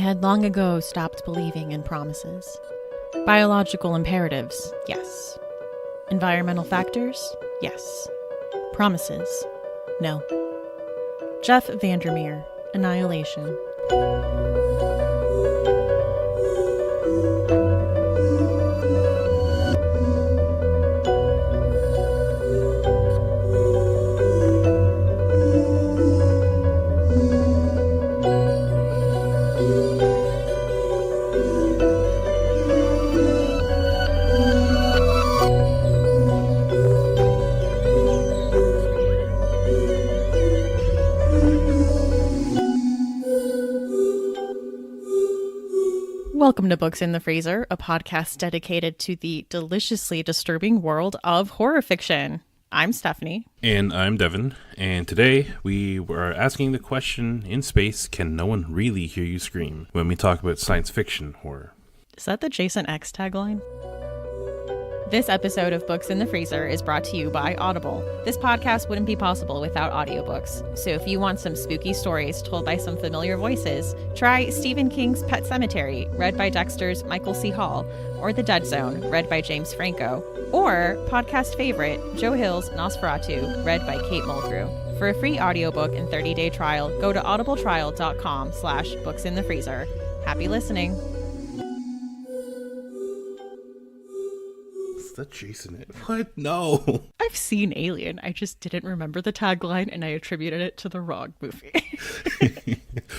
had long ago stopped believing in promises. Biological imperatives, yes. Environmental factors, yes. Promises, no. Jeff Vandermeer, Annihilation. Welcome to Books in the Freezer, a podcast dedicated to the deliciously disturbing world of horror fiction. I'm Stephanie. And I'm Devin. And today we were asking the question in space, can no one really hear you scream when we talk about science fiction horror? Is that the Jason X tagline? This episode of Books in the Freezer is brought to you by Audible. This podcast wouldn't be possible without audiobooks. So if you want some spooky stories told by some familiar voices, try Stephen King's Pet Sematary, read by Dexter's Michael C. Hall, or The Dead Zone, read by James Franco, or podcast favorite Joe Hill's Nosferatu, read by Kate Mulgrew. For a free audiobook and 30-day trial, go to audibletrial.com/booksinthefreezer. Happy listening. Is that Jason? What? No. I've seen Alien. I just didn't remember the tagline and I attributed it to the wrong movie.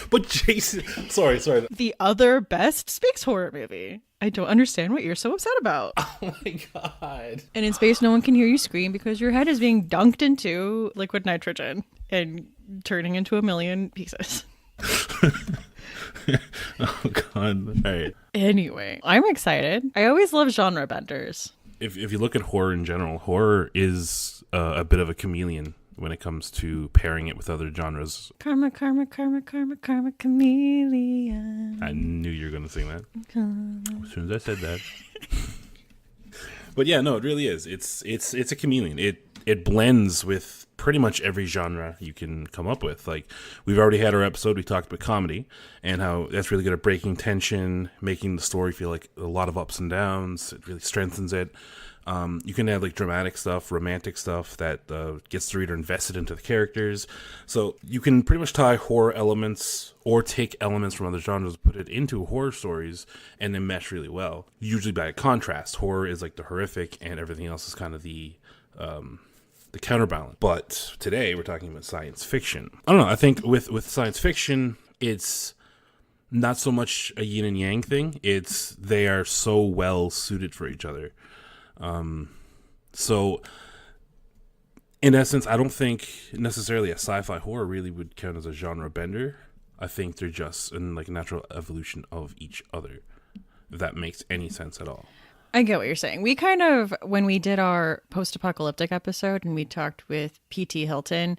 But Jason, sorry. The other best space horror movie. I don't understand what you're so upset about. Oh my God. And in space, no one can hear you scream because your head is being dunked into liquid nitrogen and turning into a million pieces. Oh God. All right. Anyway, I'm excited. I always love genre benders. If you look at horror in general, horror is a bit of a chameleon when it comes to pairing it with other genres. Karma, chameleon. I knew you were going to sing that. As soon as I said that. But yeah, no, it really is. It's a chameleon. It blends with pretty much every genre you can come up with. Like, we've already had our episode, we talked about comedy and how that's really good at breaking tension, making the story feel like a lot of ups and downs. It really strengthens it. You can have like dramatic stuff, romantic stuff that gets the reader invested into the characters. So you can pretty much tie horror elements or take elements from other genres, put it into horror stories, and then mesh really well. Usually by contrast, horror is like the horrific and everything else is kind of the counterbalance. But today we're talking about science fiction. I don't know. I think with science fiction, it's not so much a yin and yang thing. It's they are so well suited for each other. So in essence, I don't think necessarily a sci-fi horror really would count as a genre bender. I think they're just in like a natural evolution of each other, if that makes any sense at all. I get what you're saying. We kind of, when we did our post-apocalyptic episode and we talked with P.T. Hilton,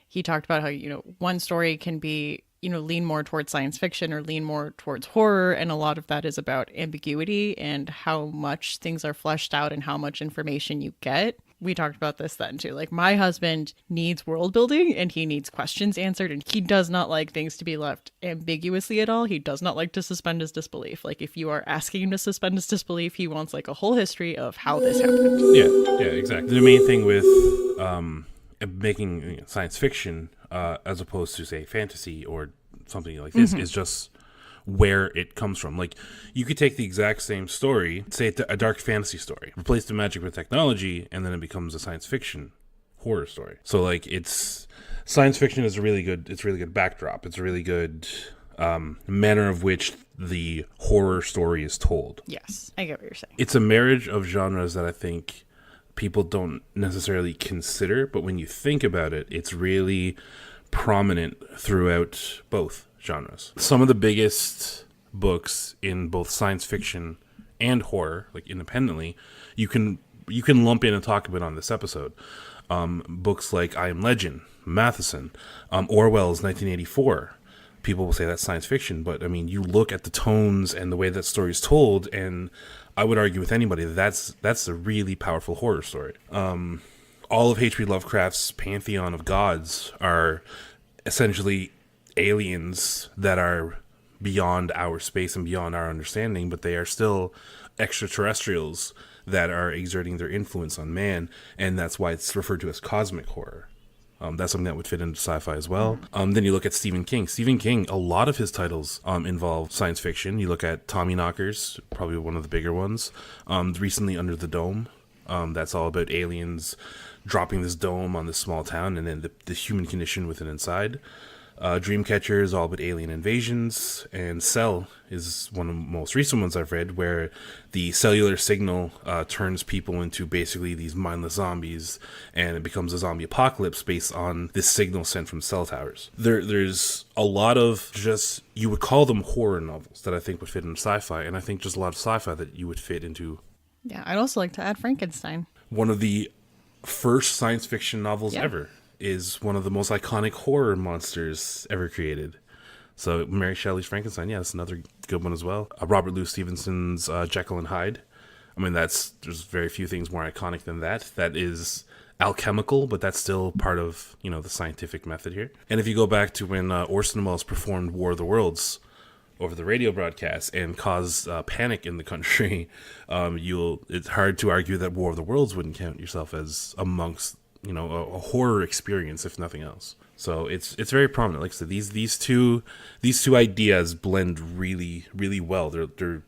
he talked about how, one story can be, lean more towards science fiction or lean more towards horror. And a lot of that is about ambiguity and how much things are fleshed out and how much information you get. We talked about this then too. Like, my husband needs world building and he needs questions answered, and he does not like things to be left ambiguously at all. He does not like to suspend his disbelief. Like, if you are asking him to suspend his disbelief, he wants like a whole history of how this happened. Yeah, exactly. The main thing with making science fiction as opposed to, say, fantasy or something like this is just where it comes from. Like, you could take the exact same story, say a dark fantasy story, replace the magic with technology, and then it becomes a science fiction horror story. So like, it's science fiction is a really good backdrop. It's a really good manner of which the horror story is told. Yes, I get what you're saying. It's a marriage of genres that I think people don't necessarily consider, but when you think about it, it's really prominent throughout both genres. Some of the biggest books in both science fiction and horror, like independently, you can lump in and talk about on this episode. Books like I Am Legend, Matheson, Orwell's 1984. People will say that's science fiction, but I mean, you look at the tones and the way that story is told, and I would argue with anybody that that's a really powerful horror story. All of H.P. Lovecraft's pantheon of gods are essentially aliens that are beyond our space and beyond our understanding, but they are still extraterrestrials that are exerting their influence on man, and that's why it's referred to as cosmic horror. That's something that would fit into sci-fi as well. Then you look at Stephen King. Stephen King, a lot of his titles involve science fiction. You look at Tommyknockers, probably one of the bigger ones. Recently, Under the Dome. That's all about aliens dropping this dome on this small town, and then the human condition within inside. Dreamcatcher is all about alien invasions, and Cell is one of the most recent ones I've read, where the cellular signal turns people into basically these mindless zombies, and it becomes a zombie apocalypse based on this signal sent from cell towers. There's a lot of just, you would call them horror novels that I think would fit into sci-fi, and I think just a lot of sci-fi that you would fit into. Yeah, I'd also like to add Frankenstein. One of the first science fiction novels ever. Is one of the most iconic horror monsters ever created. So Mary Shelley's Frankenstein, that's another good one as well. Robert Louis Stevenson's Jekyll and Hyde. I mean, there's very few things more iconic than that. That is alchemical, but that's still part of, the scientific method here. And if you go back to when Orson Welles performed War of the Worlds over the radio broadcast and caused panic in the country, it's hard to argue that War of the Worlds wouldn't count yourself as amongst a horror experience, if nothing else. So it's very prominent. Like I said, these two ideas blend really, really well. They're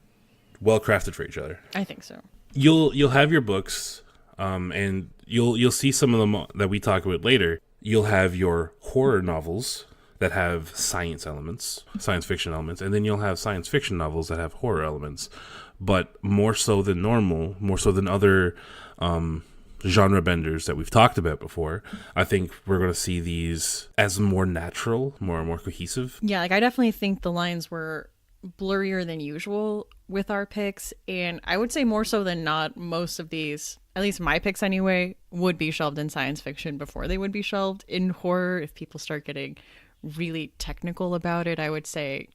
well crafted for each other. I think so. You'll have your books, and you'll see some of them that we talk about later. You'll have your horror novels that have science fiction elements, and then you'll have science fiction novels that have horror elements. But more so than normal, more so than other genre benders that we've talked about before, I think we're going to see these as more natural, more cohesive. Yeah, I definitely think the lines were blurrier than usual with our picks, and I would say more so than not, most of these, at least my picks anyway, would be shelved in science fiction before they would be shelved in horror. If people start getting really technical about it, I would say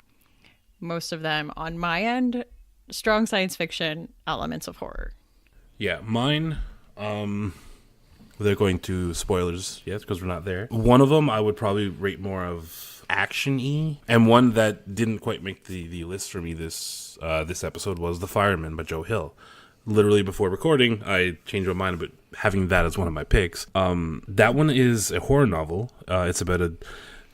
most of them on my end, strong science fiction, elements of horror. Yeah, mine, they're going to spoilers, yes, because we're not there. One of them I would probably rate more of action-y, and one that didn't quite make the list for me this episode was The Fireman by Joe Hill. Literally before recording, I changed my mind about having that as one of my picks. That one is a horror novel. It's about a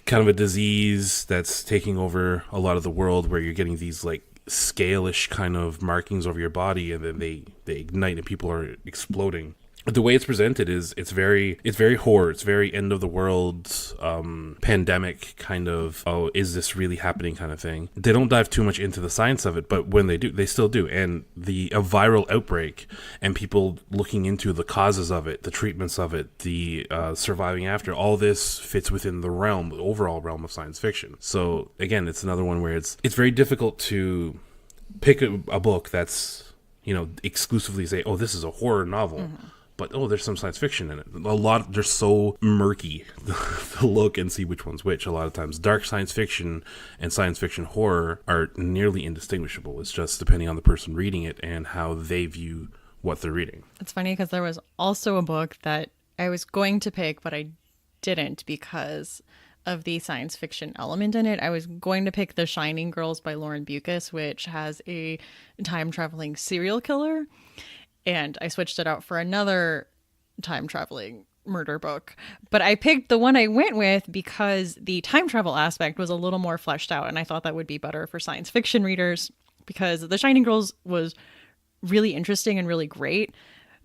kind of a disease that's taking over a lot of the world, where you're getting these like scale-ish kind of markings over your body, and then they ignite and people are exploding. The way it's presented is it's very horror. It's very end of the world, pandemic kind of, oh, is this really happening kind of thing. They don't dive too much into the science of it, but when they do, they still do. And a viral outbreak and people looking into the causes of it, the treatments of it, the surviving after, all this fits within the overall realm of science fiction. So again, it's another one where it's very difficult to pick a book that's, exclusively say, oh, this is a horror novel. Mm-hmm. But, there's some science fiction in it. They're so murky to look and see which one's which. A lot of times, dark science fiction and science fiction horror are nearly indistinguishable. It's just depending on the person reading it and how they view what they're reading. It's funny because there was also a book that I was going to pick, but I didn't because of the science fiction element in it. I was going to pick The Shining Girls by Lauren Bucas, which has a time-traveling serial killer. And I switched it out for another time-traveling murder book. But I picked the one I went with because the time travel aspect was a little more fleshed out. And I thought that would be better for science fiction readers because The Shining Girls was really interesting and really great.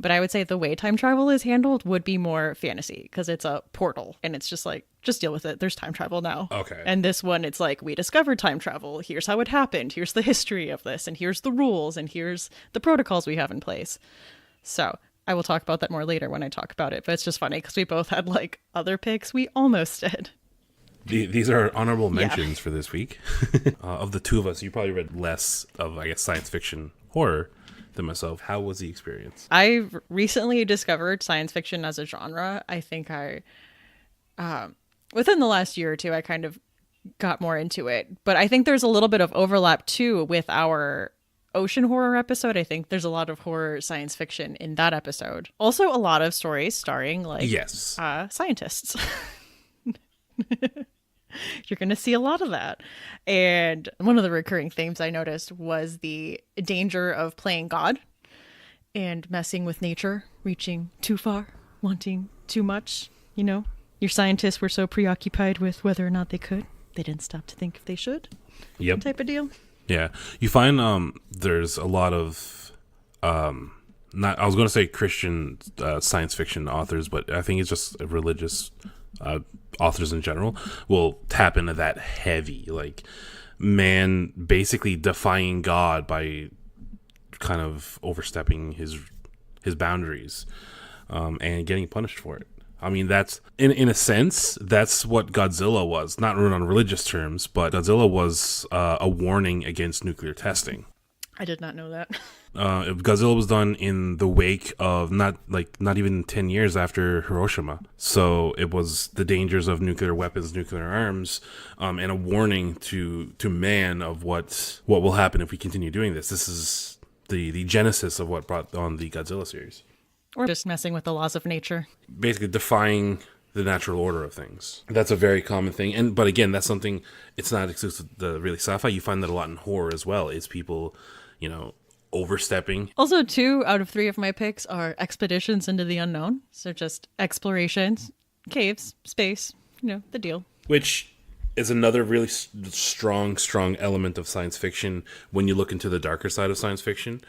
But I would say the way time travel is handled would be more fantasy because it's a portal. And it's just like, just deal with it. There's time travel now. Okay. And this one, it's like, we discovered time travel. Here's how it happened. Here's the history of this. And here's the rules. And here's the protocols we have in place. So I will talk about that more later when I talk about it. But it's just funny because we both had like other picks. We almost did. These are honorable mentions for this week. Of the two of us, you probably read less of, I guess, science fiction horror than myself. How was the experience? I've recently discovered science fiction as a genre. I think within the last year or two, I kind of got more into it. But I think there's a little bit of overlap too with our ocean horror episode. I think there's a lot of horror science fiction in that episode. Also a lot of stories starring like yes, scientists. You're going to see a lot of that. And one of the recurring themes I noticed was the danger of playing God and messing with nature, reaching too far, wanting too much. You know, your scientists were so preoccupied with whether or not they could, they didn't stop to think if they should. Yep. Type of deal. Yeah. You find there's a lot of not I was going to say Christian science fiction authors, but I think it's just religious authors in general will tap into that heavy, like, man basically defying God by kind of overstepping his boundaries and getting punished for it. I mean, that's in a sense that's what Godzilla was, not on religious terms, but Godzilla was a warning against nuclear testing. I did not know that. Godzilla was done in the wake of not even 10 years after Hiroshima. So it was the dangers of nuclear weapons, nuclear arms, and a warning to man of what will happen if we continue doing this. This is the genesis of what brought on the Godzilla series. Or just messing with the laws of nature. Basically defying the natural order of things. That's a very common thing. But again, that's something, it's not exclusive to really sci-fi. You find that a lot in horror as well. It's people, overstepping. Also, 2 out of 3 of my picks are expeditions into the unknown. So just explorations, caves, space, the deal. Which is another really strong element of science fiction when you look into the darker side of science fiction.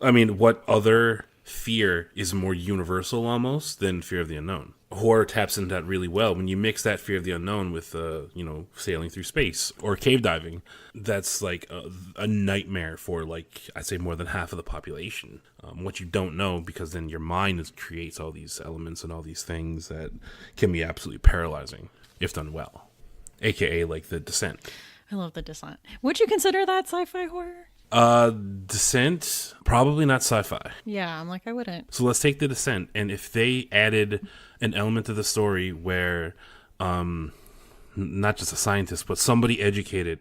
I mean, what other fear is more universal almost than fear of the unknown? Horror taps into that really well. When you mix that fear of the unknown with, sailing through space or cave diving, that's like a nightmare for, like, I'd say more than half of the population. What you don't know, because then your mind creates all these elements and all these things that can be absolutely paralyzing if done well. AKA like The Descent. I love The Descent. Would you consider that sci-fi horror? Descent, probably not sci-fi. Yeah, I'm like, I wouldn't. So let's take The Descent, and if they added an element to the story where not just a scientist, but somebody educated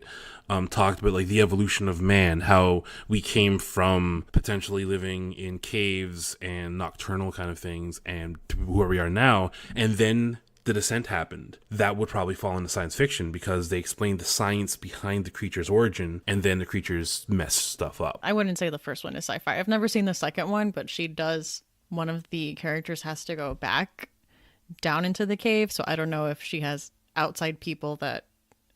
talked about, like, the evolution of man, how we came from potentially living in caves and nocturnal kind of things and to where we are now, and then The Descent happened, that would probably fall into science fiction because they explained the science behind the creature's origin, and then the creatures mess stuff up. I wouldn't say the first one is sci-fi. I've never seen the second one, but one of the characters has to go back down into the cave, so I don't know if she has outside people that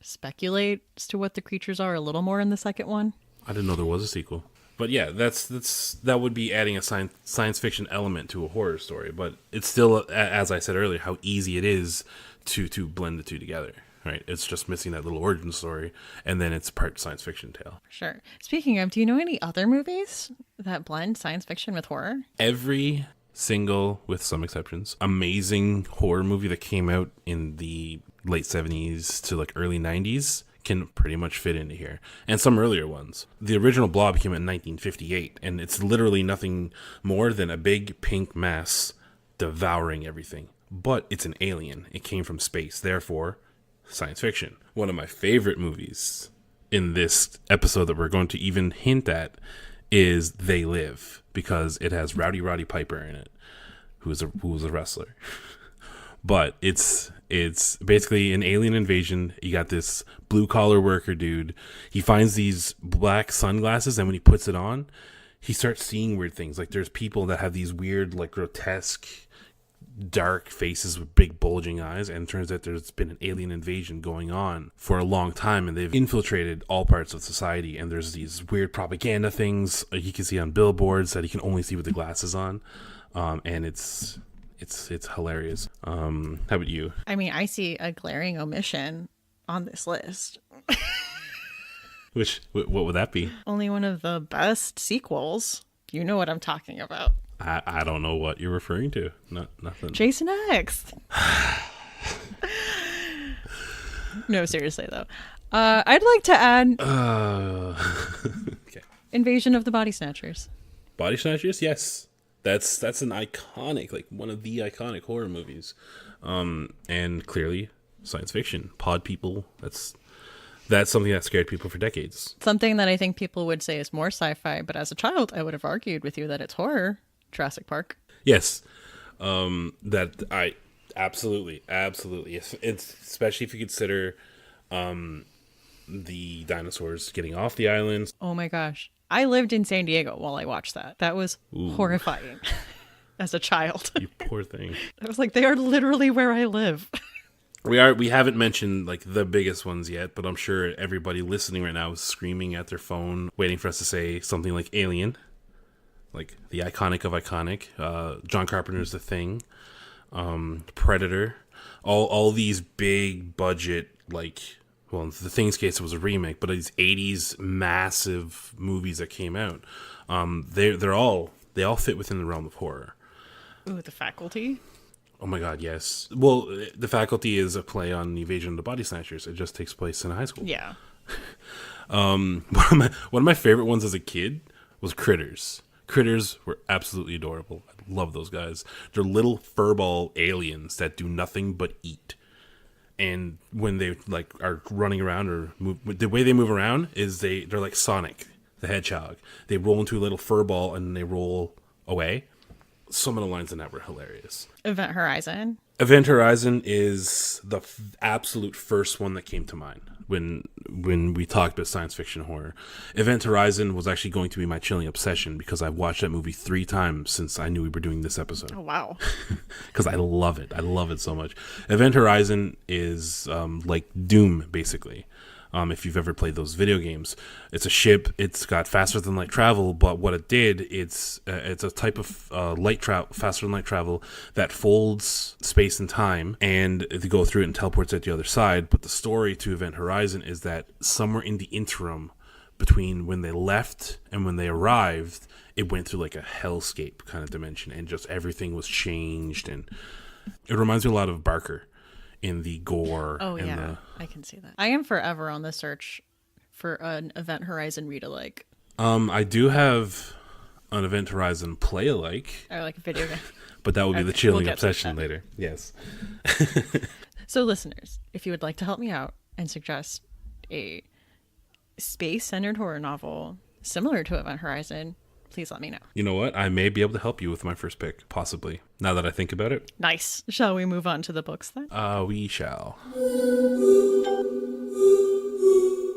speculate as to what the creatures are a little more in the second one. I didn't know there was a sequel. But yeah, that would be adding a science fiction element to a horror story. But it's still, as I said earlier, how easy it is to blend the two together, right? It's just missing that little origin story, and then it's part science fiction tale. Sure. Speaking of, do you know any other movies that blend science fiction with horror? Every single, with some exceptions, amazing horror movie that came out in the late 70s to like early 90s can pretty much fit into here, and some earlier ones. The original Blob came out in 1958, and it's literally nothing more than a big pink mass devouring everything. But it's an alien. It came from space, therefore science fiction. One of my favorite movies in this episode that we're going to even hint at is They Live, because it has Rowdy Roddy Piper in it, who was a wrestler. But it's basically an alien invasion. You got this blue collar worker dude. He finds these black sunglasses, and when he puts it on, he starts seeing weird things. Like, there's people that have these weird, like, grotesque, dark faces with big bulging eyes, and it turns out there's been an alien invasion going on for a long time, and they've infiltrated all parts of society. And there's these weird propaganda things you can see on billboards that you can only see with the glasses on, and it's hilarious. How about you? I mean, I see a glaring omission on this list. What would that be? Only one of the best sequels. You know what I'm talking about. I don't know what you're referring to. Nothing. Jason X. No, seriously though. I'd like to add okay. Invasion of the Body Snatchers. Body Snatchers, yes. That's an iconic, like one of the iconic horror movies. And clearly science fiction. Pod people, that's something that scared people for decades. Something that I think people would say is more sci-fi, but as a child I would have argued with you that it's horror. Jurassic Park. Yes. That I absolutely. It's especially if you consider The dinosaurs getting off the islands. Oh my gosh. I lived in San Diego while I watched that. That was horrifying as a child. You poor thing. I was like, they are literally where I live. We haven't mentioned like the biggest ones yet, but I'm sure everybody listening right now is screaming at their phone, waiting for us to say something like Alien, like the iconic of iconic. John Carpenter's The Thing, Predator, all these big budget, like, well, in The Thing's case it was a remake, but these '80s massive movies that came out, they all fit within the realm of horror. Ooh, The Faculty. Oh my god, yes. Well, The Faculty is a play on the Invasion of the Body Snatchers. It just takes place in a high school. Yeah. One of my favorite ones as a kid was Critters. Critters were absolutely adorable. I love those guys. They're little furball aliens that do nothing but eat. And when they like are running around or move, the way they move around is they're like Sonic the Hedgehog. They roll into a little furball and they roll away. Some of the lines in that were hilarious. Event Horizon. Event Horizon is the absolute first one that came to mind when we talked about science fiction horror. Event Horizon was actually going to be my chilling obsession because I've watched that movie 3 times since I knew we were doing this episode. Oh, wow. Because I love it. I love it so much. Event Horizon is like Doom, basically. If you've ever played those video games, it's a ship. It's got faster than light travel, but what it did, it's a type of faster than light travel that folds space and time, and they go through it and teleports at the other side. But the story to Event Horizon is that somewhere in the interim between when they left and when they arrived, it went through like a hellscape kind of dimension, and just everything was changed. And it reminds me a lot of Barker in the gore. Oh, and yeah. I can see that. I am forever on the search for an Event Horizon read-alike. I do have an Event Horizon play-alike. Or like a video game. But that will be the chilling obsession later. Yes. So listeners, if you would like to help me out and suggest a space-centered horror novel similar to Event Horizon, please let me know. You know what? I may be able to help you with my first pick, possibly, now that I think about it. Nice. Shall we move on to the books then? We shall.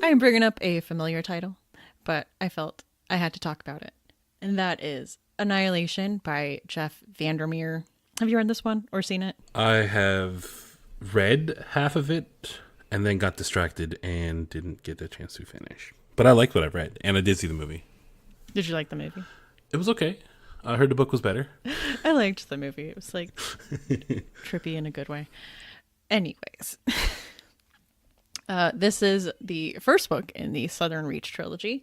I am bringing up a familiar title, but I felt I had to talk about it. And that is Annihilation by Jeff Vandermeer. Have you read this one or seen it? I have read half of it and then got distracted and didn't get a chance to finish. But I liked what I've read, and I did see the movie. Did you like the movie? It was okay. I heard the book was better. I liked the movie. It was like trippy in a good way. Anyways, this is the first book in the Southern Reach trilogy,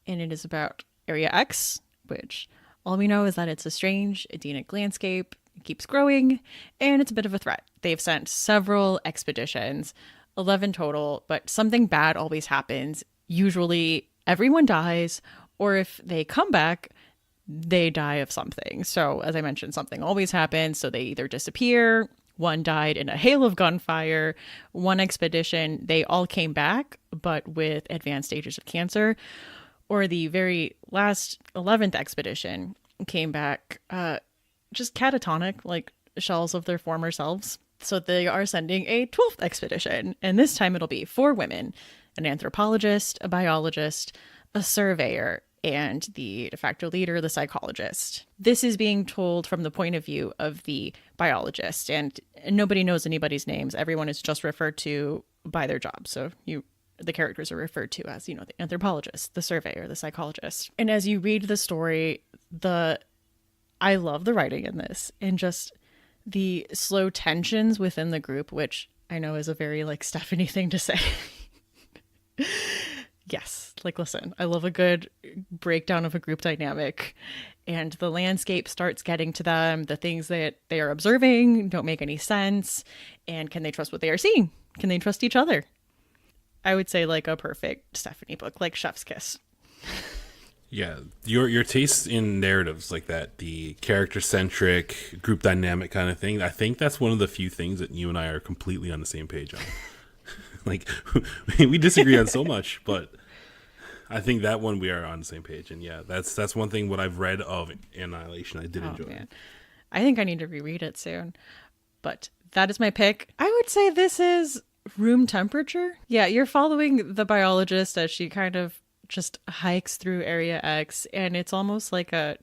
and it is about Area X, which all we know is that it's a strange Edenic landscape. It keeps growing, and it's a bit of a threat. They've sent several expeditions, 11 total, but something bad always happens. Usually everyone dies, or if they come back, they die of something. So as I mentioned, something always happens. So they either disappear. One died in a hail of gunfire. One expedition, they all came back, but with advanced stages of cancer. Or the very last 11th expedition came back just catatonic, like shells of their former selves. So they are sending a 12th expedition. And this time it'll be 4 women, an anthropologist, a biologist, a surveyor, and the de facto leader, the psychologist. This is being told from the point of view of the biologist, and nobody knows anybody's names. Everyone is just referred to by their job. So the characters are referred to as, the anthropologist, the surveyor, the psychologist. And as you read the story, I love the writing in this, and just the slow tensions within the group, which I know is a very Stephanie thing to say. Yes, listen, I love a good breakdown of a group dynamic, and the landscape starts getting to them. The things that they are observing don't make any sense, and can they trust what they are seeing? Can they trust each other? I would say a perfect Stephanie book, like Chef's Kiss. Yeah, your taste in narratives like that, the character-centric, group dynamic kind of thing, I think that's one of the few things that you and I are completely on the same page on. We disagree on so much, but I think that one we are on the same page. And yeah, that's one thing what I've read of Annihilation I did enjoy. Man. I think I need to reread it soon. But that is my pick. I would say this is room temperature. Yeah, you're following the biologist as she kind of just hikes through Area X, and it's almost like a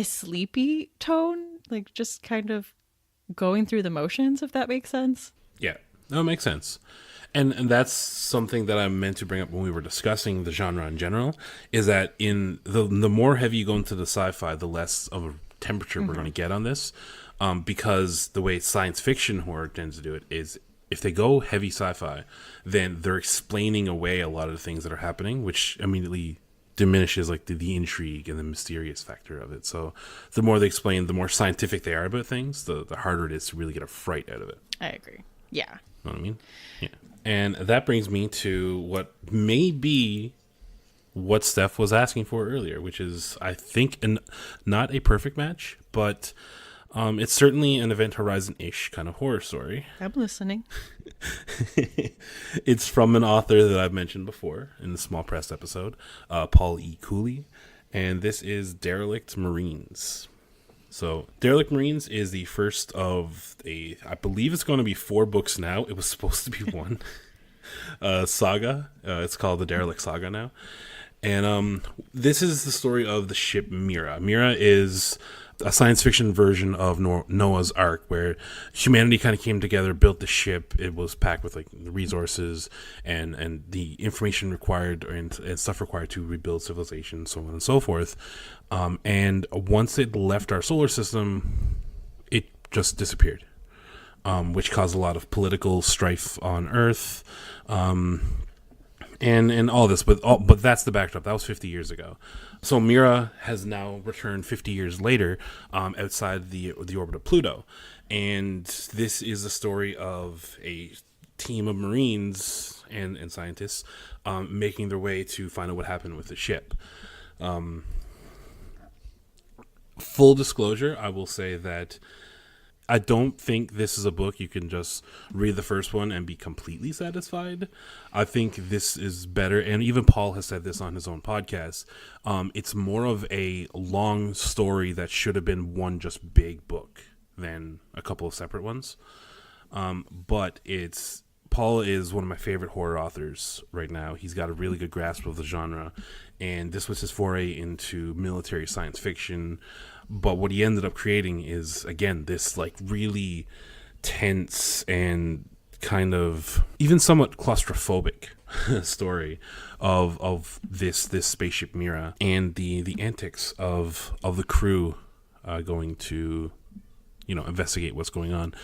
sleepy tone, like just kind of going through the motions, if that makes sense. Yeah, no, it makes sense. And that's something that I meant to bring up when we were discussing the genre in general, is that in the more heavy you go into the sci-fi, the less of a temperature we're going to get on this, because the way science fiction horror tends to do it is if they go heavy sci-fi, then they're explaining away a lot of the things that are happening, which immediately diminishes like the intrigue and the mysterious factor of it. So the more they explain, the more scientific they are about things, the harder it is to really get a fright out of it. I agree. Yeah. Know what I mean? Yeah. And that brings me to what may be what Steph was asking for earlier, which is, I think, not a perfect match, but it's certainly an Event Horizon-ish kind of horror story. I'm listening. It's from an author that I've mentioned before in the Small Press episode, Paul E. Cooley, and this is Derelict Marines. So, Derelict Marines is the first of I believe it's going to be 4 books now. It was supposed to be 1 saga. It's called the Derelict Saga now. And this is the story of the ship Mira. Mira is a science fiction version of Noah's Ark, where humanity kind of came together, built the ship. It was packed with like the resources and the information required and stuff required to rebuild civilization, so on and so forth. And once it left our solar system, it just disappeared, which caused a lot of political strife on Earth. And all this, but that's the backdrop. That was 50 years ago. So Mira has now returned 50 years later, outside the orbit of Pluto, and this is a story of a team of Marines and scientists making their way to find out what happened with the ship. Full disclosure, I will say that I don't think this is a book you can just read the first one and be completely satisfied. I think this is better, and even Paul has said this on his own podcast. It's more of a long story that should have been one just big book than a couple of separate ones. But Paul is one of my favorite horror authors right now. He's got a really good grasp of the genre, and this was his foray into military science fiction. But what he ended up creating is, again, this like really tense and kind of even somewhat claustrophobic story of this spaceship Mira and the antics of the crew going to investigate what's going on.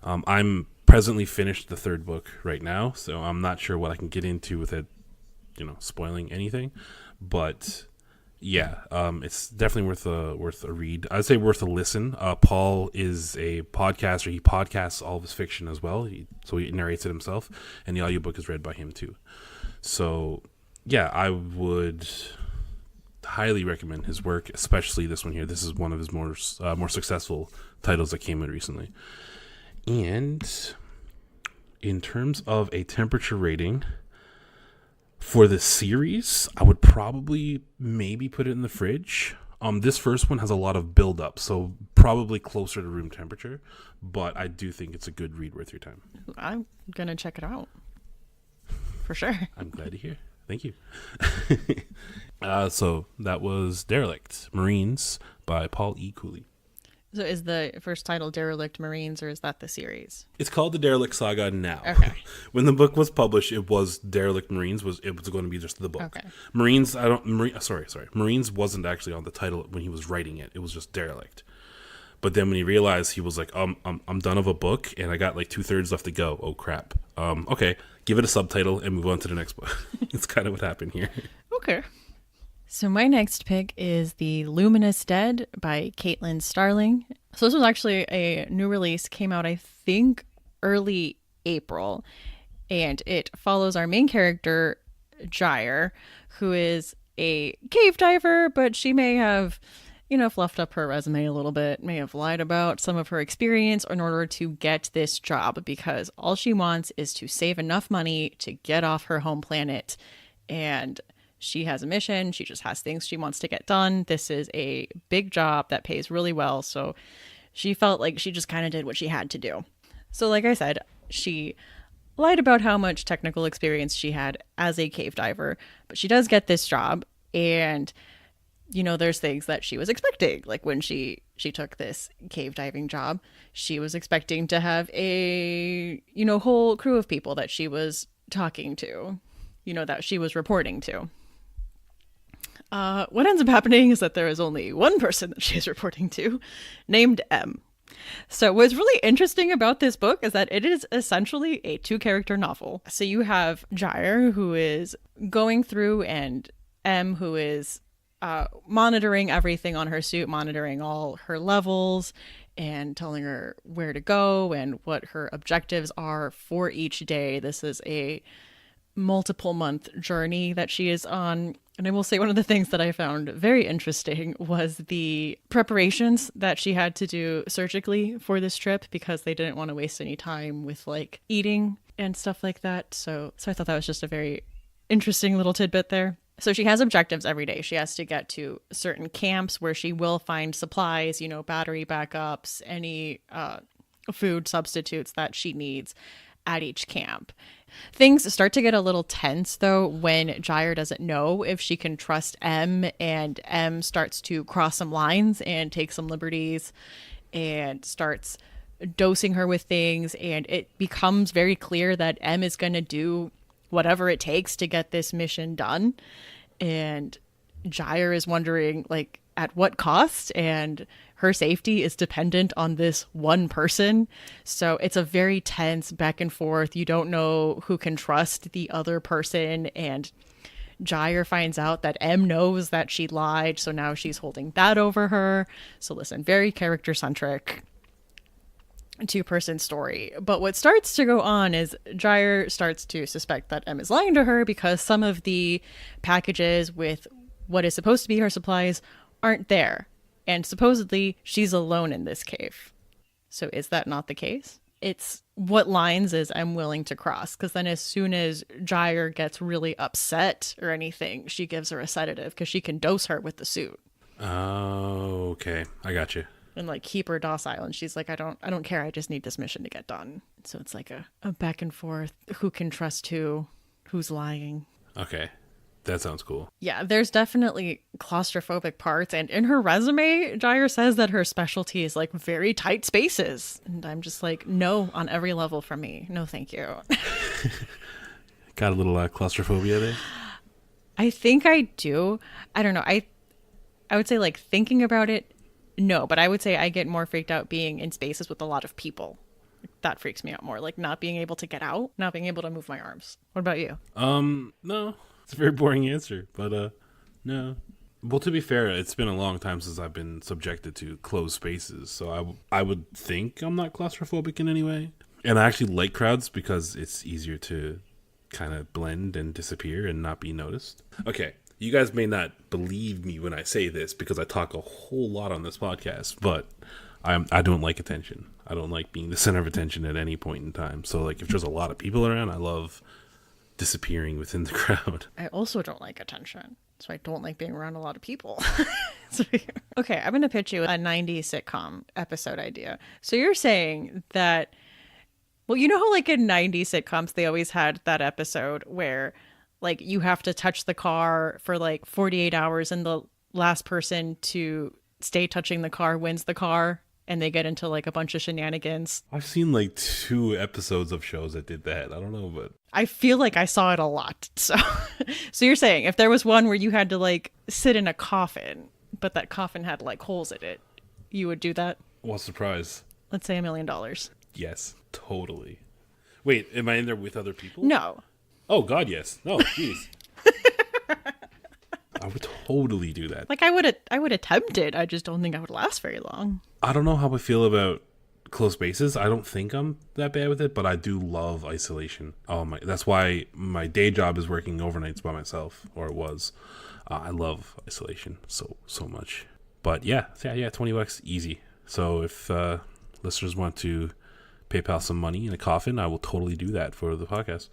I'm presently finished the 3rd book right now, so I'm not sure what I can get into with it, spoiling anything, but yeah, it's definitely worth a read. I'd say worth a listen. Paul is a podcaster. He podcasts all of his fiction as well, so he narrates it himself, and the audiobook is read by him too. So yeah, I would highly recommend his work, especially this one here. This is one of his more successful titles that came out recently. And in terms of a temperature rating for the series, I would probably maybe put it in the fridge. This first one has a lot of build up, so probably closer to room temperature, but I do think it's a good read worth your time. I'm gonna check it out for sure. I'm glad to hear. Thank you. So that was Derelict Marines by Paul E. Cooley. So is the first title Derelict Marines, or is that the series? It's called the Derelict Saga now. Okay. When the book was published, it was Derelict Marines. It was going to be just the book. Okay. Marines. Marines wasn't actually on the title when he was writing it. It was just Derelict. But then when he realized, he was like, I'm done of a book, and I got like 2/3 left to go. Oh crap. Okay, give it a subtitle and move on to the next book. It's kind of what happened here. Okay. So my next pick is The Luminous Dead by Caitlin Starling. So this was actually a new release, came out I think early April, and it follows our main character, Gyre, who is a cave diver, but she may have, fluffed up her resume a little bit, may have lied about some of her experience in order to get this job, because all she wants is to save enough money to get off her home planet. And she has a mission. She just has things she wants to get done. This is a big job that pays really well. So she felt like she just kind of did what she had to do. So like I said, she lied about how much technical experience she had as a cave diver, but she does get this job. And there's things that she was expecting. Like when she took this cave diving job, she was expecting to have a whole crew of people that she was talking to, that she was reporting to. What ends up happening is that there is only one person that she is reporting to, named M. So what's really interesting about this book is that it is essentially a two-character novel. So you have Jair, who is going through, and M, who is monitoring everything on her suit, monitoring all her levels, and telling her where to go and what her objectives are for each day. This is a multiple month journey that she is on. And I will say one of the things that I found very interesting was the preparations that she had to do surgically for this trip, because they didn't want to waste any time with like eating and stuff like that. So I thought that was just a very interesting little tidbit there. So she has objectives every day. She has to get to certain camps where she will find supplies, battery backups, any food substitutes that she needs at each camp. Things start to get a little tense, though, when Jair doesn't know if she can trust M, and M starts to cross some lines and take some liberties and starts dosing her with things. And it becomes very clear that M is going to do whatever it takes to get this mission done. And Jair is wondering, like, at what cost? And her safety is dependent on this one person. So it's a very tense back and forth. You don't know who can trust the other person. And Jair finds out that M knows that she lied. So now she's holding that over her. So listen, very character centric two-person story. But what starts to go on is Jair starts to suspect that M is lying to her, because some of the packages with what is supposed to be her supplies aren't there. And supposedly she's alone in this cave. So is that not the case? It's what lines is M willing to cross? Because then as soon as Jair gets really upset or anything, she gives her a sedative because she can dose her with the suit. Oh, okay. I got you. And like keep her docile. And she's like, I don't care. I just need this mission to get done. So it's like a back and forth. Who can trust who? Who's lying? Okay. That sounds cool. Yeah, there's definitely claustrophobic parts. And in her resume, Jair says that her specialty is like very tight spaces. And I'm just like, no, on every level from me. No, thank you. Got a little claustrophobia there? I think I do. I don't know. I would say like thinking about it, no. But I would say I get more freaked out being in spaces with a lot of people. That freaks me out more. Like not being able to get out, not being able to move my arms. What about you? No. It's a very boring answer, but no. Well, to be fair, it's been a long time since I've been subjected to closed spaces, so I would think I'm not claustrophobic in any way. And I actually like crowds because it's easier to kind of blend and disappear and not be noticed. Okay, you guys may not believe me when I say this because I talk a whole lot on this podcast, but I don't like attention. I don't like being the center of attention at any point in time. So, like, if there's a lot of people around, I love disappearing within the crowd. I also don't like attention, so I don't like being around a lot of people. Okay, I'm going to pitch you a 90s sitcom episode idea. So you're saying that, well, you know how like in 90s sitcoms, they always had that episode where like you have to touch the car for like 48 hours and the last person to stay touching the car wins the car, and they get into like a bunch of shenanigans. I've seen like 2 episodes of shows that did that. I don't know, but I feel like I saw it a lot. So you're saying if there was one where you had to like sit in a coffin, but that coffin had like holes in it, you would do that? what's the prize? Let's say $1 million. Yes, totally. Wait, am I in there with other people? No. Oh, God, yes. No, jeez. I would totally do that. Like I would attempt it. I just don't think I would last very long. I don't know how I feel about close spaces. I don't think I'm that bad with it, but I do love isolation. That's why my day job is working overnights by myself, or it was. I love isolation so much. But yeah, $20 easy. So if listeners want to PayPal some money in a coffin, I will totally do that for the podcast.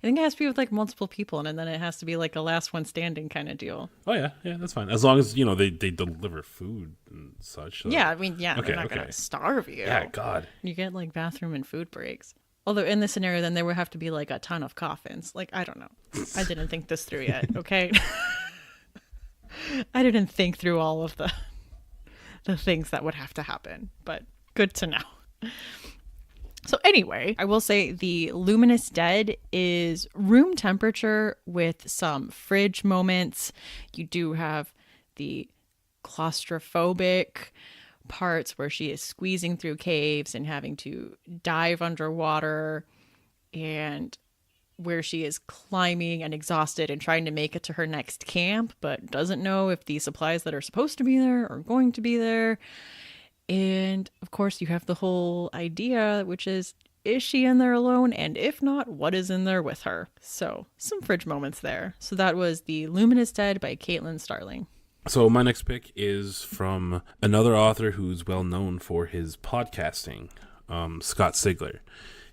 I think it has to be with like multiple people, and then it has to be like a last one standing kind of deal. Oh yeah, that's fine. As long as they deliver food and such. So. Yeah, I mean, yeah, Okay, they're not gonna starve you. Yeah, God. You get like bathroom and food breaks. Although in this scenario, then there would have to be like a ton of coffins. Like, I don't know. I didn't think this through yet. Okay. I didn't think through all of the things that would have to happen, but good to know. So anyway, I will say the Luminous Dead is room temperature with some fridge moments. You do have the claustrophobic parts where she is squeezing through caves and having to dive underwater, and where she is climbing and exhausted and trying to make it to her next camp, but doesn't know if the supplies that are supposed to be there are going to be there. And of course, you have the whole idea, which is she in there alone? And if not, what is in there with her? So, some fridge moments there. So, that was The Luminous Dead by Caitlin Starling. So my next pick is from another author who's well known for his podcasting, Scott Sigler.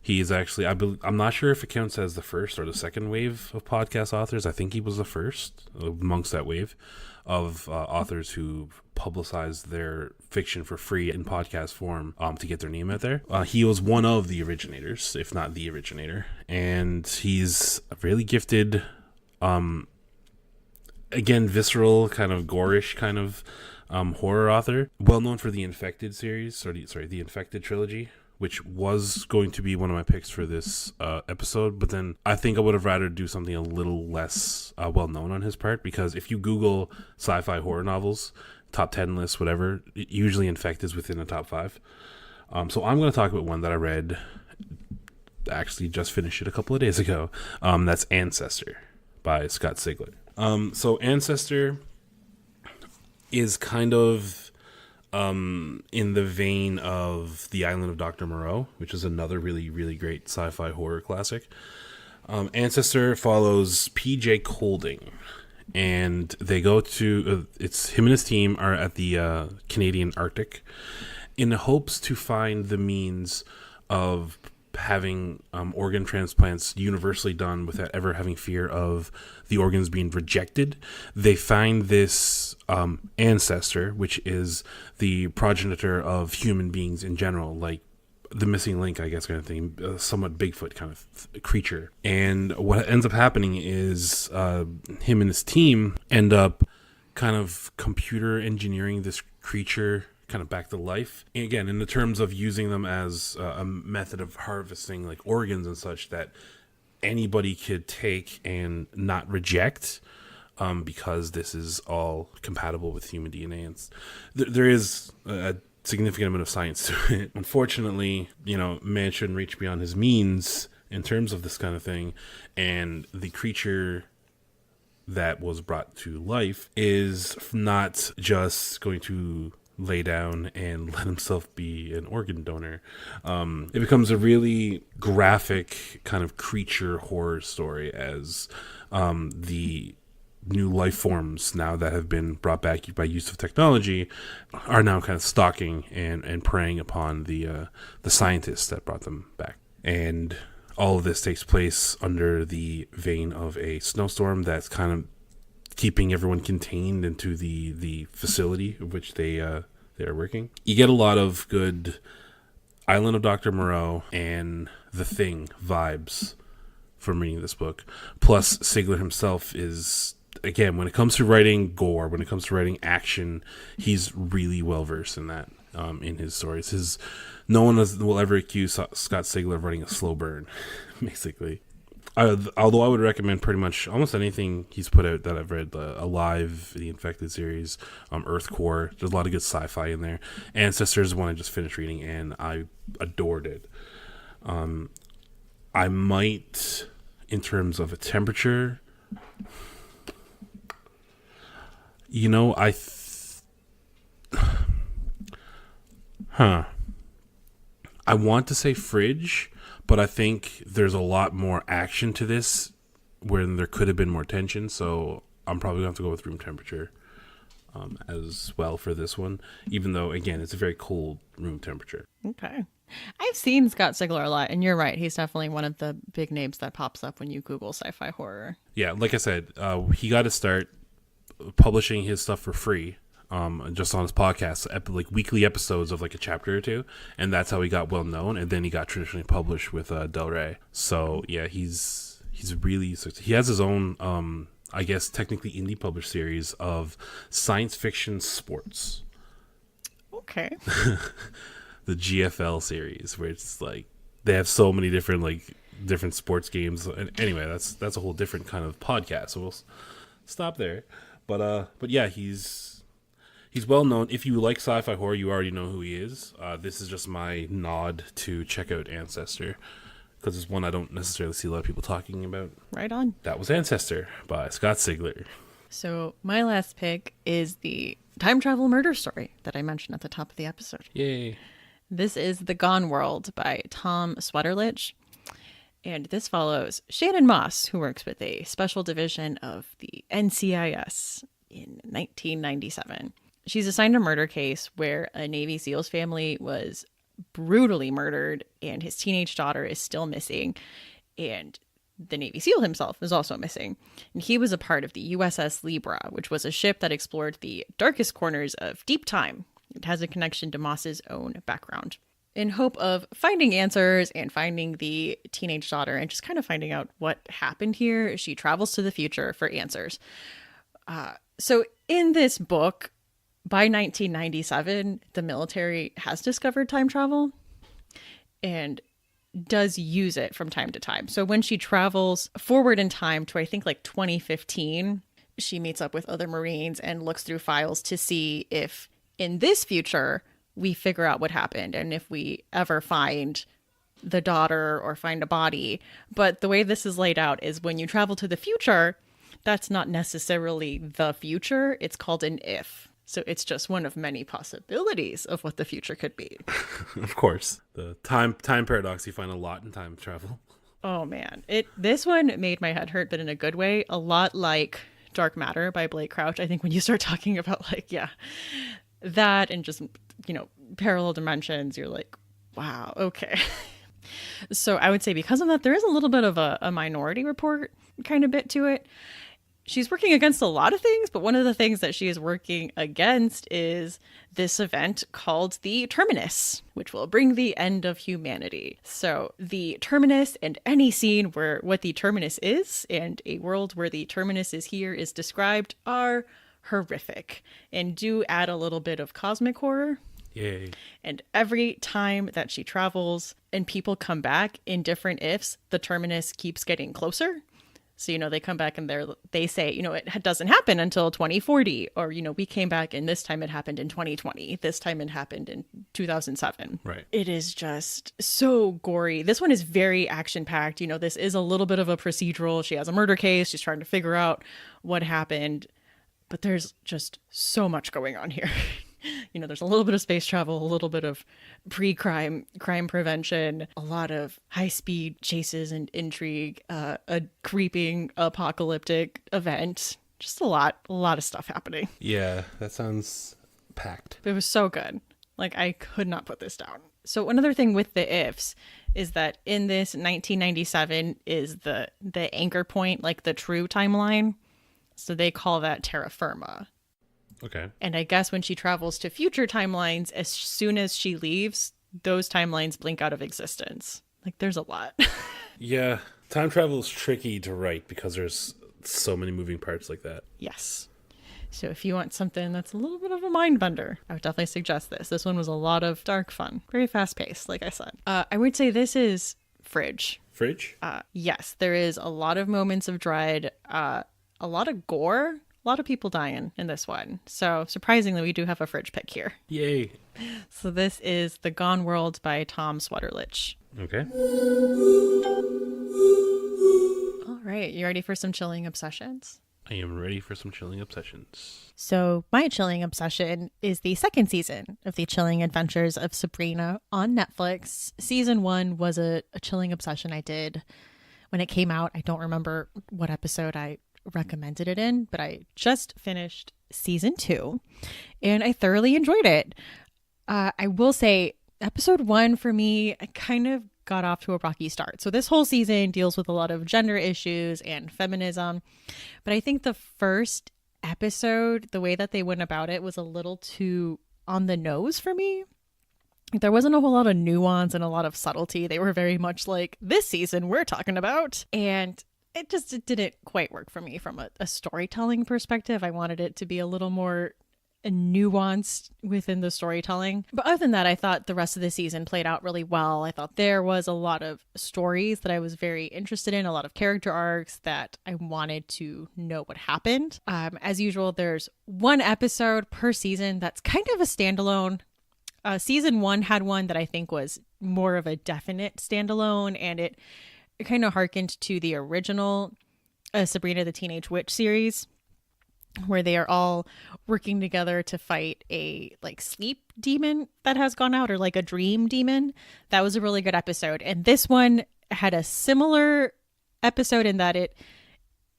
He is actually, I'm not sure if it counts as the first or the second wave of podcast authors. I think he was the first amongst that wave of authors who publicized their fiction for free in podcast form to get their name out there. He was one of the originators, if not the originator, and he's a really gifted, again, visceral, kind of gorish kind of horror author. Well known for the Infected series, the Infected trilogy, which was going to be one of my picks for this episode, but then I think I would have rather do something a little less well known on his part, because if you Google sci-fi horror novels, top 10 lists, whatever, usually Infected is within the top 5. So I'm going to talk about one that I read, actually just finished it a couple of days ago. That's Ancestor by Scott Sigler. So Ancestor is kind of in the vein of The Island of Dr. Moreau, which is another really, really great sci-fi horror classic. Ancestor follows PJ Colding, and they go to, it's him and his team are at the Canadian Arctic in hopes to find the means of having organ transplants universally done without ever having fear of the organs being rejected. They find this ancestor, which is the progenitor of human beings in general, like the missing link, I guess, kind of thing, somewhat Bigfoot kind of creature. And what ends up happening is him and his team end up kind of computer engineering this creature kind of back to life. And again, in the terms of using them as a method of harvesting like organs and such that anybody could take and not reject, because this is all compatible with human DNA. And there is a significant amount of science to it. Unfortunately, man shouldn't reach beyond his means in terms of this kind of thing. And the creature that was brought to life is not just going to lay down and let himself be an organ donor. It becomes a really graphic kind of creature horror story as the new life forms now that have been brought back by use of technology are now kind of stalking and preying upon the scientists that brought them back. And all of this takes place under the vein of a snowstorm that's kind of keeping everyone contained into the facility of which they are working. You get a lot of good Island of Dr. Moreau and The Thing vibes from reading this book. Plus, Sigler himself is, again, when it comes to writing gore, when it comes to writing action, he's really well versed in that, in his stories. No one will ever accuse Scott Sigler of writing a slow burn, basically. Although I would recommend pretty much almost anything he's put out that I've read, Alive, the Infected series, Earth Core. There's a lot of good sci-fi in there. Ancestors is one I just finished reading, and I adored it. I might, in terms of a temperature, I want to say fridge, but I think there's a lot more action to this where there could have been more tension, so I'm probably going to have to go with room temperature as well for this one, even though, again, it's a very cold room temperature. Okay. I've seen Scott Sigler a lot, and you're right. He's definitely one of the big names that pops up when you Google sci-fi horror. Yeah, like I said, he got to start publishing his stuff for free just on his podcast, like weekly episodes of like a chapter or two, and that's how he got well known. And then he got traditionally published with Del Rey. So yeah, he's really, he has his own I guess technically indie published series of science fiction sports. Okay. The GFL series, where it's like they have so many different sports games. And anyway, that's a whole different kind of podcast. So we'll stop there. But yeah, he's well known. If you like sci-fi horror, you already know who he is. This is just my nod to check out Ancestor, because it's one I don't necessarily see a lot of people talking about. Right on. That was Ancestor by Scott Sigler. So my last pick is the time travel murder story that I mentioned at the top of the episode. Yay. This is The Gone World by Tom Swetterlich. And this follows Shannon Moss, who works with a special division of the NCIS in 1997. She's assigned a murder case where a Navy SEALs family was brutally murdered and his teenage daughter is still missing. And the Navy SEAL himself is also missing. And he was a part of the USS Libra, which was a ship that explored the darkest corners of deep time. It has a connection to Moss's own background. In hope of finding answers and finding the teenage daughter and just kind of finding out what happened here, she travels to the future for answers. So in this book, by 1997, the military has discovered time travel and does use it from time to time. So when she travels forward in time to, I think, like 2015, she meets up with other Marines and looks through files to see if in this future we figure out what happened and if we ever find the daughter or find a body. But the way this is laid out is when you travel to the future, that's not necessarily the future. It's called an if. So it's just one of many possibilities of what the future could be. Of course. The time paradox, you find a lot in time travel. Oh man. This one made my head hurt, but in a good way. A lot like Dark Matter by Blake Crouch. I think when you start talking about like, yeah, that and just, parallel dimensions, you're like, wow, okay. So I would say because of that, there is a little bit of a Minority Report kind of bit to it. She's working against a lot of things, but one of the things that she is working against is this event called the Terminus, which will bring the end of humanity. So the Terminus and any scene where what the Terminus is and a world where the Terminus is here is described are horrific and do add a little bit of cosmic horror. Yay. And every time that she travels and people come back in different ifs, the Terminus keeps getting closer. So, they come back and they say, it doesn't happen until 2040. Or, we came back and this time it happened in 2020. This time it happened in 2007. Right. It is just so gory. This one is very action-packed. This is a little bit of a procedural. She has a murder case. She's trying to figure out what happened. But there's just so much going on here. There's a little bit of space travel, a little bit of crime prevention, a lot of high-speed chases and intrigue, a creeping apocalyptic event. Just a lot of stuff happening. Yeah, that sounds packed. It was so good. Like, I could not put this down. So another thing with the ifs is that in this 1997 is the anchor point, like the true timeline. So they call that terra firma. Okay. And I guess when she travels to future timelines, as soon as she leaves, those timelines blink out of existence. Like, there's a lot. Yeah. Time travel is tricky to write because there's so many moving parts like that. Yes. So if you want something that's a little bit of a mind bender, I would definitely suggest this. This one was a lot of dark fun. Very fast paced, like I said. I would say this is Fridge. Fridge? Yes, there is a lot of moments of dread, a lot of gore. A lot of people dying in this one. So surprisingly, we do have a Fridge pick here. Yay. So this is The Gone World by Tom Swetterlich. Okay. All right. You ready for some chilling obsessions? I am ready for some chilling obsessions. So my chilling obsession is the second season of The Chilling Adventures of Sabrina on Netflix. Season 1 was a chilling obsession I did when it came out. I don't remember what episode I recommended it in, but I just finished season 2 and I thoroughly enjoyed it. I will say episode 1 for me, I kind of got off to a rocky start. So this whole season deals with a lot of gender issues and feminism, but I think the first episode, the way that they went about it was a little too on the nose for me. There wasn't a whole lot of nuance and a lot of subtlety. They were very much like, this season we're talking about. And it didn't quite work for me from a storytelling perspective. I wanted it to be a little more nuanced within the storytelling. But other than that, I thought the rest of the season played out really well. I thought there was a lot of stories that I was very interested in, a lot of character arcs that I wanted to know what happened. As usual, there's one episode per season that's kind of a standalone. Season 1 had one that I think was more of a definite standalone, and it kind of harkened to the original Sabrina the Teenage Witch series, where they are all working together to fight a like sleep demon that has gone out, or like a dream demon. That was a really good episode. And this one had a similar episode in that it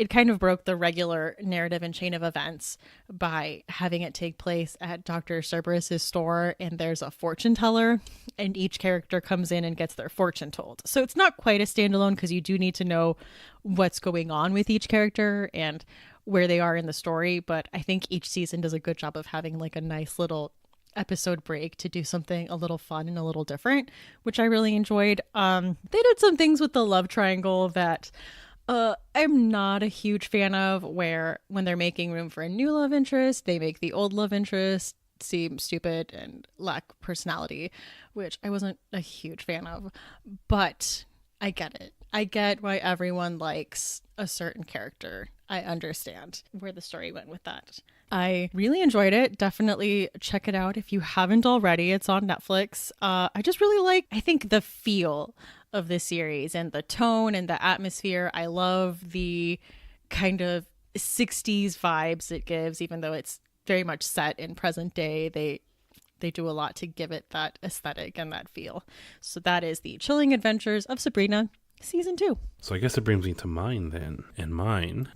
kind of broke the regular narrative and chain of events by having it take place at Dr. Cerberus's store, and there's a fortune teller, and each character comes in and gets their fortune told. So it's not quite a standalone because you do need to know what's going on with each character and where they are in the story, but I think each season does a good job of having like a nice little episode break to do something a little fun and a little different, which I really enjoyed. They did some things with the love triangle that I'm not a huge fan of, where when they're making room for a new love interest, they make the old love interest seem stupid and lack personality, which I wasn't a huge fan of. But I get it. I get why everyone likes a certain character. I understand where the story went with that. I really enjoyed it. Definitely check it out if you haven't already. It's on Netflix. I just really like, I think, the feel of the series and the tone and the atmosphere. I love the kind of 60s vibes it gives, even though it's very much set in present day. They do a lot to give it that aesthetic and that feel. So that is The Chilling Adventures of Sabrina, Season 2. So I guess it brings me to mine then. And mine,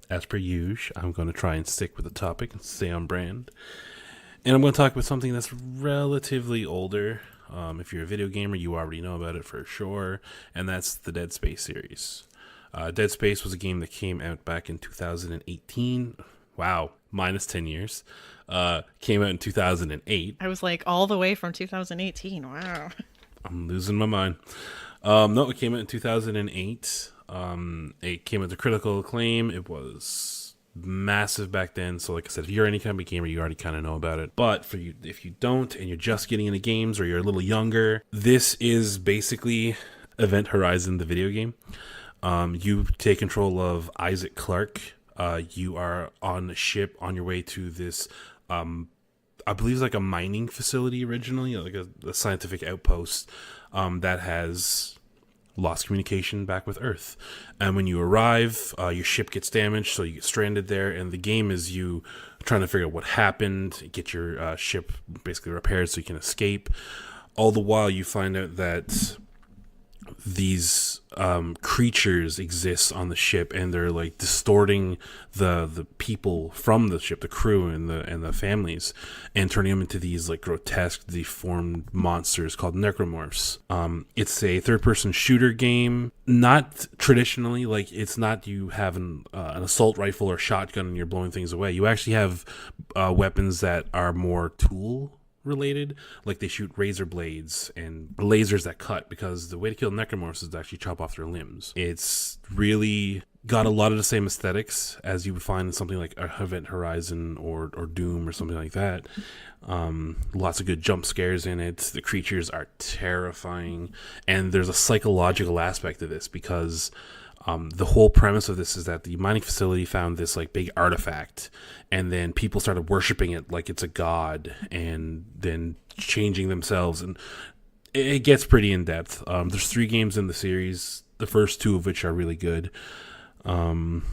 as per usual, I'm going to try and stick with the topic and stay on brand. And I'm going to talk about something that's relatively older. If you're a video gamer, you already know about it for sure. And that's the Dead Space series. Dead Space was a game that came out back in 2018. Wow, minus 10 years. Came out in 2008. I was like all the way from 2018. Wow. I'm losing my mind. No, it came out in 2008. It came out to critical acclaim. It was massive back then. So like I said, if you're any kind of gamer, you already kind of know about it. But for you, if you don't and you're just getting into games or you're a little younger, this is basically Event Horizon, the video game. You take control of Isaac Clarke. You are on a ship on your way to this, I believe it's like a mining facility originally, like a scientific outpost that has lost communication back with Earth. And when you arrive, your ship gets damaged, so you get stranded there, and the game is you trying to figure out what happened, get your ship basically repaired so you can escape. All the while, you find out that these creatures exist on the ship, and they're like distorting the people from the ship, the crew and the families, and turning them into these like grotesque, deformed monsters called necromorphs. It's a third-person shooter game, not traditionally like it's not you have an assault rifle or shotgun and you're blowing things away. You actually have weapons that are more tool related, like they shoot razor blades and lasers that cut, because the way to kill necromorphs is to actually chop off their limbs. It's really got a lot of the same aesthetics as you would find in something like Event Horizon or Doom or something like that. Lots of good jump scares in it. The creatures are terrifying, and there's a psychological aspect to this because the whole premise of this is that the mining facility found this like big artifact, and then people started worshiping it like it's a god, and then changing themselves, and it gets pretty in depth. There's 3 games in the series, the first 2 of which are really good. And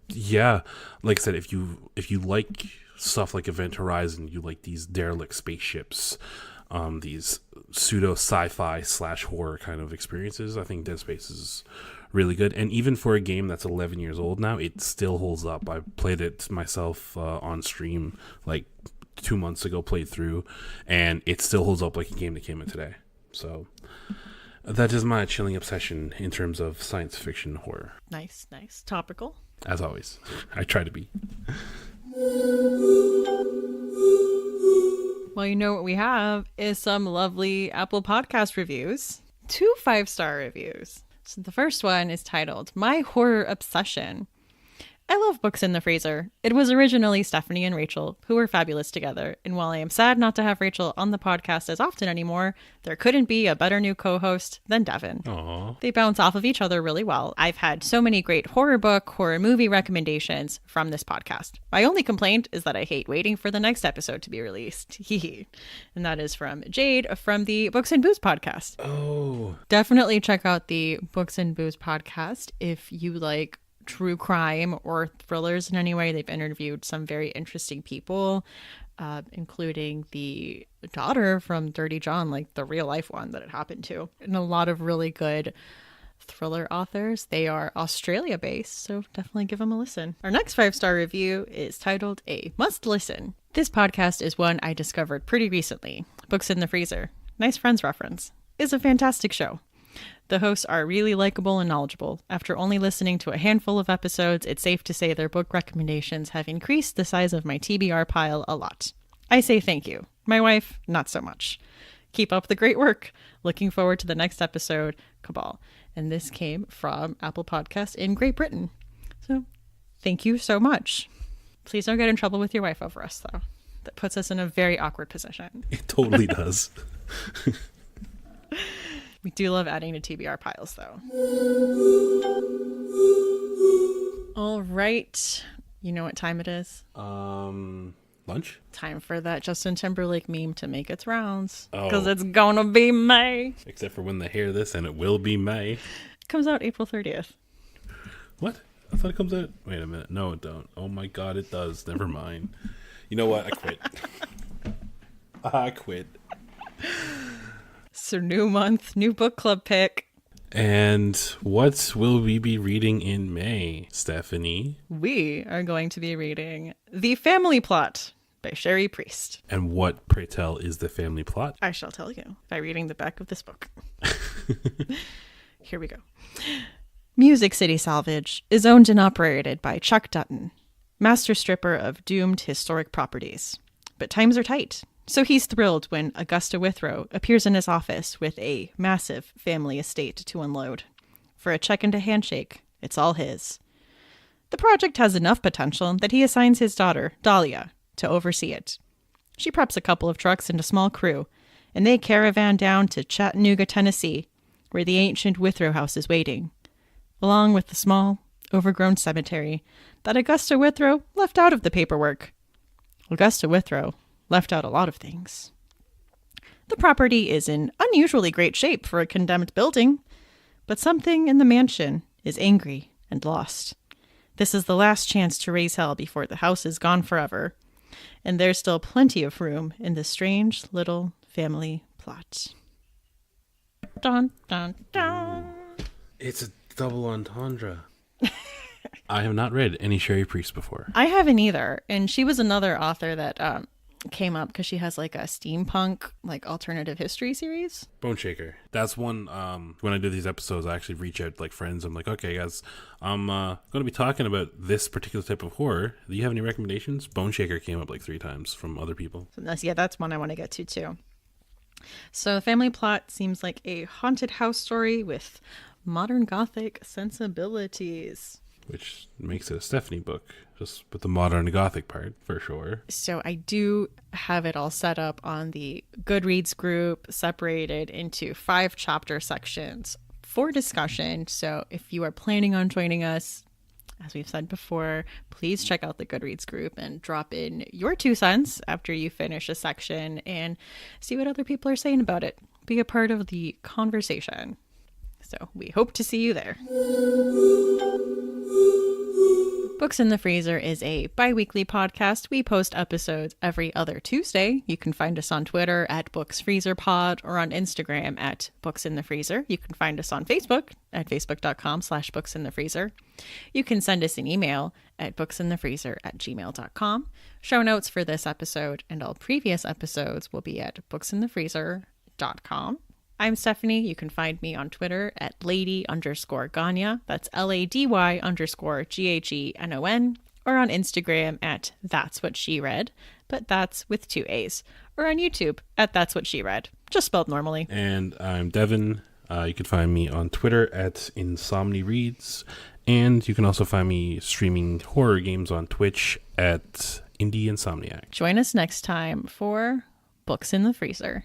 yeah, like I said, if you like stuff like Event Horizon, you like these derelict spaceships, these pseudo sci-fi / horror kind of experiences, I think Dead Space is really good. And even for a game that's 11 years old now, it still holds up. I played it myself on stream like 2 months ago, played through, and it still holds up like a game that came in today. So That is my chilling obsession in terms of science fiction horror. Nice, nice. Topical. As always, I try to be. Well, you know what we have is some lovely Apple Podcast reviews. 2 5-star reviews. So the first one is titled, My Horror Obsession. I love Books in the Freezer. It was originally Stephanie and Rachel, who were fabulous together, and while I am sad not to have Rachel on the podcast as often anymore, there couldn't be a better new co-host than Devin. Aww. They bounce off of each other really well. I've had so many great horror book, horror movie recommendations from this podcast. My only complaint is that I hate waiting for the next episode to be released. And that is from Jade from the Books and Booze podcast. Oh. Definitely check out the Books and Booze podcast if you like true crime or thrillers in any way. They've interviewed some very interesting people, including the daughter from Dirty John, like the real life one that it happened to, and a lot of really good thriller authors. They are Australia based, so definitely give them a listen. Our next 5-star review is titled A Must Listen. This podcast is one I discovered pretty recently. Books in the Freezer, nice Friends reference, is a fantastic show. The hosts are really likable and knowledgeable. After only listening to a handful of episodes, it's safe to say their book recommendations have increased the size of my TBR pile a lot. I say thank you. My wife, not so much. Keep up the great work. Looking forward to the next episode, Cabal. And this came from Apple Podcast in Great Britain. So thank you so much. Please don't get in trouble with your wife over us, though. That puts us in a very awkward position. It totally does. We do love adding to TBR piles, though. All right. You know what time it is? Lunch? Time for that Justin Timberlake meme to make its rounds. Oh. Because it's gonna be May. Except for when they hear this, and it will be May. It comes out April 30th. What? I thought it comes out... Wait a minute. No, it don't. Oh my god, it does. Never mind. You know what? I quit. I quit. So new month, new book club pick. And what will we be reading in May, Stephanie? We are going to be reading The Family Plot by Sherry Priest. And what, pray tell, is the family plot? I shall tell you by reading the back of this book. Here we go. Music City Salvage is owned and operated by Chuck Dutton, master stripper of doomed historic properties. But times are tight. So he's thrilled when Augusta Withrow appears in his office with a massive family estate to unload. For a check and a handshake, it's all his. The project has enough potential that he assigns his daughter, Dahlia, to oversee it. She preps a couple of trucks and a small crew, and they caravan down to Chattanooga, Tennessee, where the ancient Withrow house is waiting, along with the small, overgrown cemetery that Augusta Withrow left out of the paperwork. Augusta Withrow left out a lot of things. The property is in unusually great shape for a condemned building, but something in the mansion is angry and lost. This is the last chance to raise hell before the house is gone forever, and there's still plenty of room in this strange little family plot. Dun, dun, dun. It's a double entendre. I have not read any Sherry Priest before. I haven't either, and she was another author that came up because she has like a steampunk like alternative history series. Bone Shaker. That's one. When I do these episodes, I actually reach out to like friends. I'm like, okay, guys, I'm going to be talking about this particular type of horror. Do you have any recommendations? Bone Shaker came up like 3 times from other people. So that's one I want to get to too. So the family plot seems like a haunted house story with modern Gothic sensibilities. Which makes it a Stephanie book, just with the modern Gothic part, for sure. So I do have it all set up on the Goodreads group, separated into 5 chapter sections for discussion. So if you are planning on joining us, as we've said before, please check out the Goodreads group and drop in your 2 cents after you finish a section and see what other people are saying about it. Be a part of the conversation. So we hope to see you there. Books in the Freezer is a bi-weekly podcast. We post episodes every other Tuesday. You can find us on Twitter at BooksFreezerPod or on Instagram at BooksInTheFreezer. You can find us on Facebook at facebook.com/BooksInTheFreezer. You can send us an email at booksinthefreezer@gmail.com. Show notes for this episode and all previous episodes will be at booksinthefreezer.com. I'm Stephanie. You can find me on Twitter at lady_Ganya. That's LADY_GHENON. Or on Instagram at That's What She Read, but that's with 2 A's. Or on YouTube at That's What She Read, just spelled normally. And I'm Devin. You can find me on Twitter at InsomniReads. And you can also find me streaming horror games on Twitch at Indie Insomniac. Join us next time for Books in the Freezer.